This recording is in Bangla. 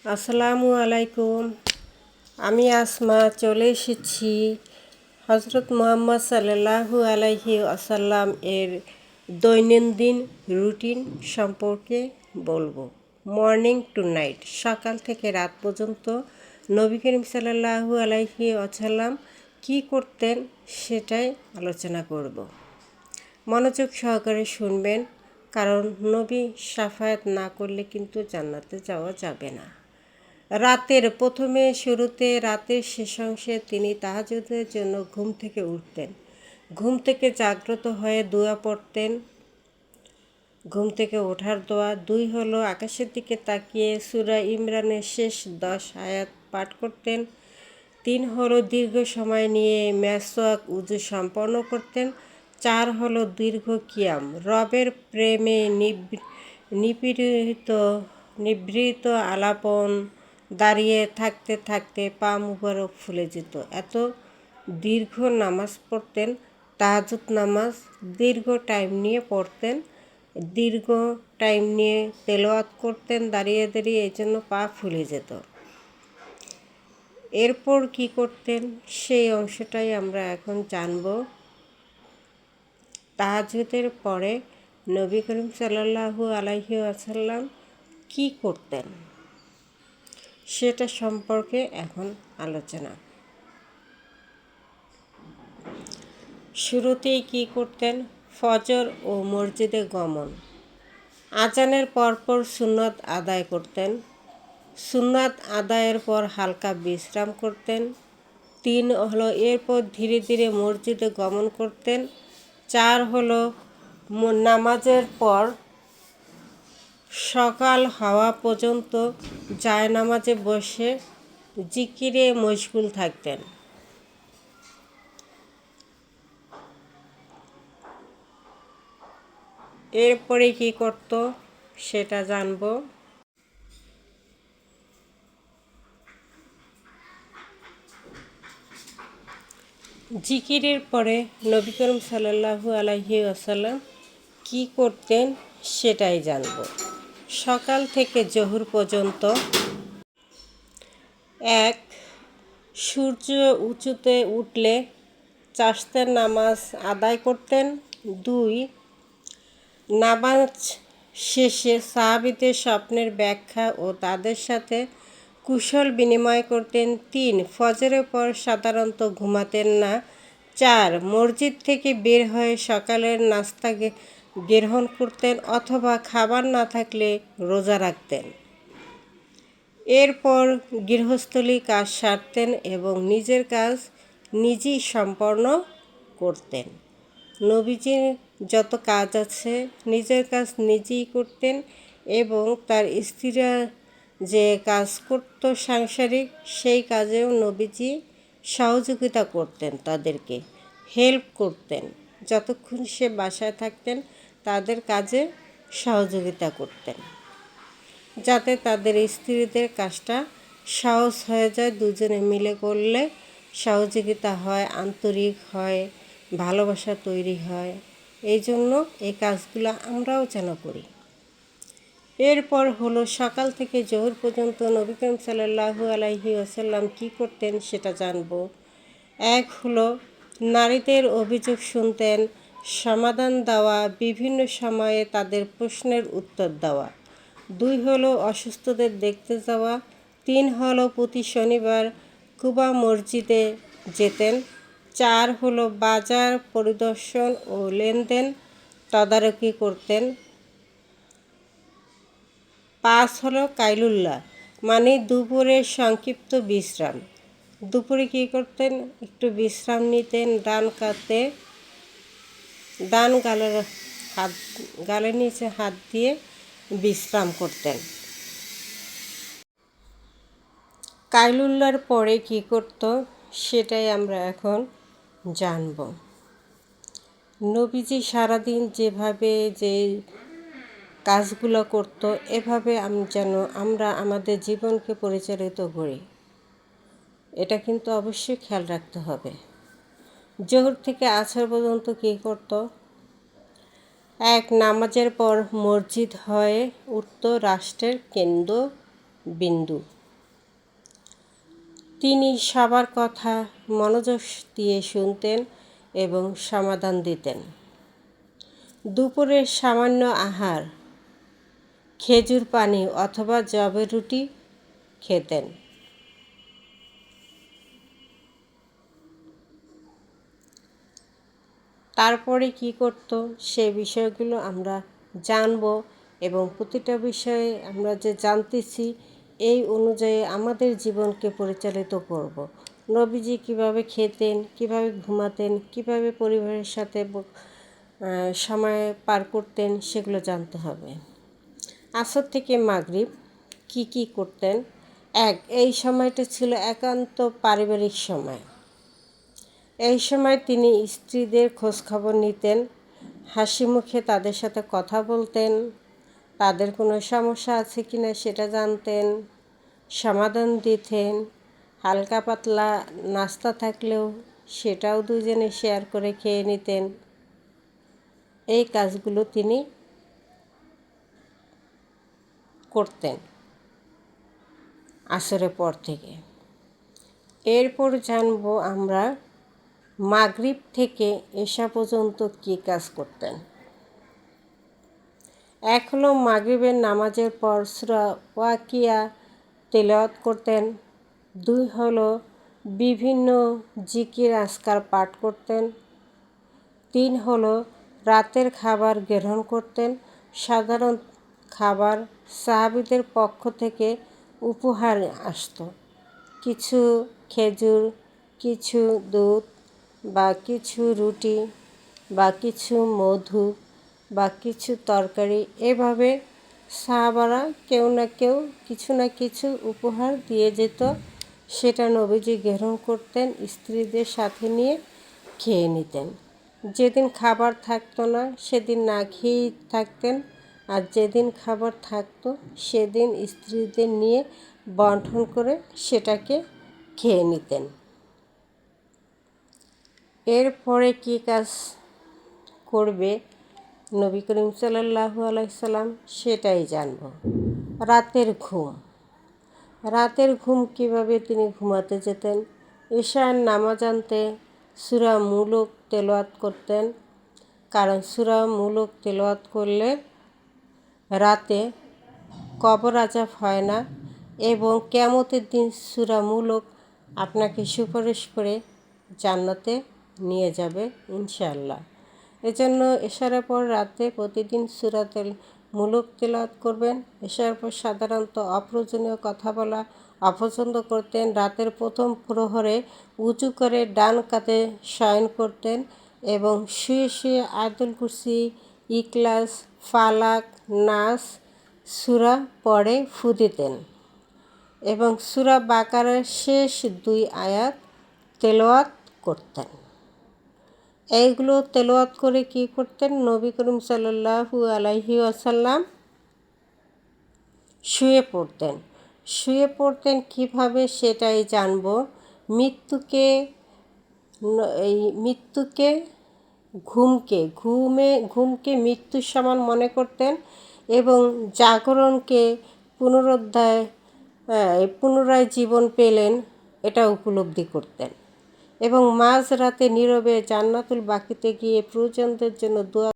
আসসালামু আলাইকুম। আমি আসমা চলে এসেছি হজরত মুহাম্মদ সাল্লাল্লাহু আলাইহি ওয়াসাল্লাম এর দৈনন্দিন রুটিন সম্পর্কে বলবো। মর্নিং টু নাইট, সকাল থেকে রাত পর্যন্ত নবী করিম সাল্লাল্লাহু আলাইহি ওয়াসাল্লাম কী করতেন সেটাই আলোচনা করব। মনোযোগ সহকারে শুনবেন, কারণ নবী শাফায়াত না করলে কিন্তু জান্নাতে যাওয়া যাবে না। রাতের শুরুতে রাতের শেষ অংশে তিনি তাহাজ্জুদের জন্য ঘুম থেকে উঠতেন। ঘুম থেকে জাগ্রত হয়ে দোয়া পড়তেন। ঘুম থেকে ওঠার দোয়া 2 হলো আকাশের দিকে তাকিয়ে সূরা ইমরানের শেষ 10 আয়াত পাঠ করতেন। 3 হলো দীর্ঘ সময় নিয়ে মেসওয়াক উযু সম্পন্ন করতেন। 4 হলো দীর্ঘ কিয়াম, রবের প্রেমে নিবৃত আলাপন। দাঁড়িয়ে থাকতে থাকতে পা মুবারক ফুলে যেত, এত দীর্ঘ নামাজ পড়তেন। তাহাজ্জুদ নামাজ দীর্ঘ টাইম নিয়ে পড়তেন, দীর্ঘ টাইম নিয়ে তেলাওয়াত করতেন দাঁড়িয়ে দাঁড়িয়ে, এই জন্য পা ফুলে যেত। এরপর কি করতেন সেই অংশটাই আমরা এখন জানব। তাহাজ্জুদের পরে নবী করিম সাল্লাল্লাহু আলাইহি ওয়াসাল্লাম কি করতেন সেটা সম্পর্কে এখন আলোচনা। শুরুতেই কি করতেন? ফজর ও মসজিদে গমন। আজানের পরপর সুন্নত আদায় করতেন। সুন্নাত আদায়ের পর হালকা বিশ্রাম করতেন। 3 হলো এরপর ধীরে ধীরে মসজিদে গমন করতেন। 4 হলো নামাজের পর সকাল হওয়া পর্যন্ত জায়নামাজে বসে জিকিরে মশগুল থাকতেন। এরপরে কি করত সেটা জানব। জিকিরের পরে নবী করিম সাল্লাল্লাহু আলাইহি ওয়াসাল্লাম কি করতেন সেটাই জানব। সকাল থেকে জোহর পর্যন্ত 1 সূর্য উঁচুতে উঠলে চাষতের নামাজ আদায় করতেন। 2 নামাজ শেষে সাহাবীদের স্বপ্নের ব্যাখ্যা ও তাদের সাথে কুশল বিনিময় করতেন। 3 ফজরের পর সাধারণত ঘুমাতেন না। 4 মসজিদ থেকে বের হয়ে সকালের নাস্তা গ্রহণ করতেন অথবা খাবার না থাকলে রোজা রাখতেন। এরপর গৃহস্থলী কাজ সারতেন এবং নিজের কাজ নিজেই সম্পন্ন করতেন। নবীজির যত কাজ আছে নিজের কাজ নিজেই করতেন এবং তার স্ত্রীরা যে কাজ করত সাংসারিক, সেই কাজেও নবীজি সহযোগিতা করতেন, তাদেরকে হেল্প করতেন। যতক্ষণ সে বাসায় থাকতেন তাদের কাজে সহযোগিতা করতেন, যাতে তাদের স্ত্রীদের কাজটা সহজ হয়ে যায়। দুজনে মিলে করলে সহযোগিতা হয়, আন্তরিক হয়, ভালোবাসা তৈরি হয়। এই জন্য এই কাজগুলো আমরাও যেন করি। এরপর হলো সকাল থেকে জোহর পর্যন্ত নবী করিম সাল্লাল্লাহু আলাইহি ওয়াসাল্লাম কী করতেন সেটা জানব। 1 হলো নারীদের অভিযোগ শুনতেন, সমাধান দেওয়া, বিভিন্ন সময়ে তাদের প্রশ্নের উত্তর দেওয়া। 2 হলো অসুস্থদের দেখতে যাওয়া। 3 হলো প্রতি শনিবার কুবা মসজিদে যেতেন। 4 হলো বাজার পরিদর্শন ও লেনদেন তদারকি করতেন। 5 হলো কাইলুল্লাহ, মানে দুপুরের সংক্ষিপ্ত বিশ্রাম। দুপুরে কী করতেন? একটু বিশ্রাম নিতেন, ডান গালের নিচে হাত দিয়ে বিশ্রাম করতেন। কাইলুল্লাহর পরে কি করত সেটাই আমরা এখন জানব। নবীজি সারাদিন যেভাবে যে কাজগুলো করত, এভাবে আমরা আমাদের জীবনকে পরিচালিত করি, এটা কিন্তু অবশ্যই খেয়াল রাখতে হবে। জোহর থেকে আসর পর্যন্ত কী করত? 1 নামাজের পর মসজিদ হয়ে উঠত রাষ্ট্রের কেন্দ্রবিন্দু। তিনি সবার কথা মনোযোগ দিয়ে শুনতেন এবং সমাধান দিতেন। দুপুরের সামান্য আহার খেজুর পানি অথবা জবের রুটি খেতেন। তারপরে কি করত সে বিষয়গুলো আমরা জানব এবং প্রতিটা বিষয়ে আমরা যে জানতেছি এই অনুযায়ী আমাদের জীবনকে পরিচালিত করব। নবীজি কিভাবে খেতেন, কিভাবে ঘুমাতেন, কিভাবে পরিবারের সাথে সময় পার করতেন সেগুলো জানতে হবে। আসর থেকে মাগরিব কি করতেন। এই সময়টা ছিল একান্ত পারিবারিক সময়। এই সময় তিনি স্ত্রীদের খোঁজখবর নিতেন, হাসি মুখে তাদের সাথে কথা বলতেন, তাদের কোনো সমস্যা আছে কি না সেটা জানতেন, সমাধান দিতেন। হালকা পাতলা নাস্তা থাকলেও সেটাও দুজনে শেয়ার করে খেয়ে নিতেন। এই কাজগুলো তিনি করতেন আসরের পর থেকে। এরপর জানবো আমরা মাগরিব থেকে এশা পর্যন্ত কী কাজ করতেন। এক হলো মাগরিবের নামাজের পর সূরা ওয়াকিয়া তেলাওয়াত করতেন। 2 হলো বিভিন্ন জিকির আজকার পাঠ করতেন। 3 হলো রাতের খাবার গ্রহণ করতেন। সাধারণ খাবার সাহাবীদের পক্ষ থেকে উপহার আসতো, কিছু খেজুর, কিছু দুধ বা কিছু রুটি বা কিছু মধু বা কিছু তরকারি। এভাবে সাহাবারা কেউ না কেউ কিছু না কিছু উপহার দিয়ে যেত, সেটা নবীজি গ্রহণ করতেন, স্ত্রীদের সাথে নিয়ে খেয়ে নিতেন। যেদিন খাবার থাকতো না সেদিন না খেয়েই থাকতেন, আর যেদিন খাবার থাকতো সেদিন স্ত্রীদের নিয়ে বন্টন করে সেটাকে খেয়ে নিতেন। এরপরে কী কাজ করবে নবী করিম সাল্লাল্লাহু আলাইহি সাল্লাম সেটাই জানব। রাতের ঘুম কিভাবে তিনি ঘুমাতে যেতেন। ঈশার নামাজ আনতে সূরা মুলক তেলাওয়াত করতেন, কারণ সূরা মুলক তেলাওয়াত করলে রাতে কবর আযাব হয় না এবং কিয়ামতের দিন সূরা মুলক আপনাকে সুপারিশ করে জান্নাতে নিয়ে যাবে ইনশাআল্লাহ। এজন্য এশার পর রাতে প্রতিদিন সূরাতুল মুলক তেলাওয়াত করবেন। এশার পর সাধারণত অপ্রয়োজনীয় কথা বলা অপছন্দ করতেন। রাতের প্রথম প্রহরে উঁচু করে ডান কাতে শয়ন করতেন এবং শুয়ে শুয়ে আয়াতুল কুরসি, ইখলাস, ফালাক, নাস সূরা পড়ে ফু দিতেন এবং সূরা বাকারার শেষ 2 আয়াত তেলাওয়াত করতেন। এইগুলো তেলাওয়াত করে কি করতেন, নবী করিম সাল্লাল্লাহু আলাইহি ওয়াসাল্লাম শুয়ে পড়তেন কিভাবে সেটাই জানব। মৃত্যুকে ঘুমকে মৃত্যুর সমান মনে করতেন এবং জাগরণকে পুনরায় জীবন পেলেন এটা উপলব্ধি করতেন এবং মাঝরাতে নীরবে জান্নাতুল বাকিতে গিয়ে প্রিয়জনদের জন্য দোয়া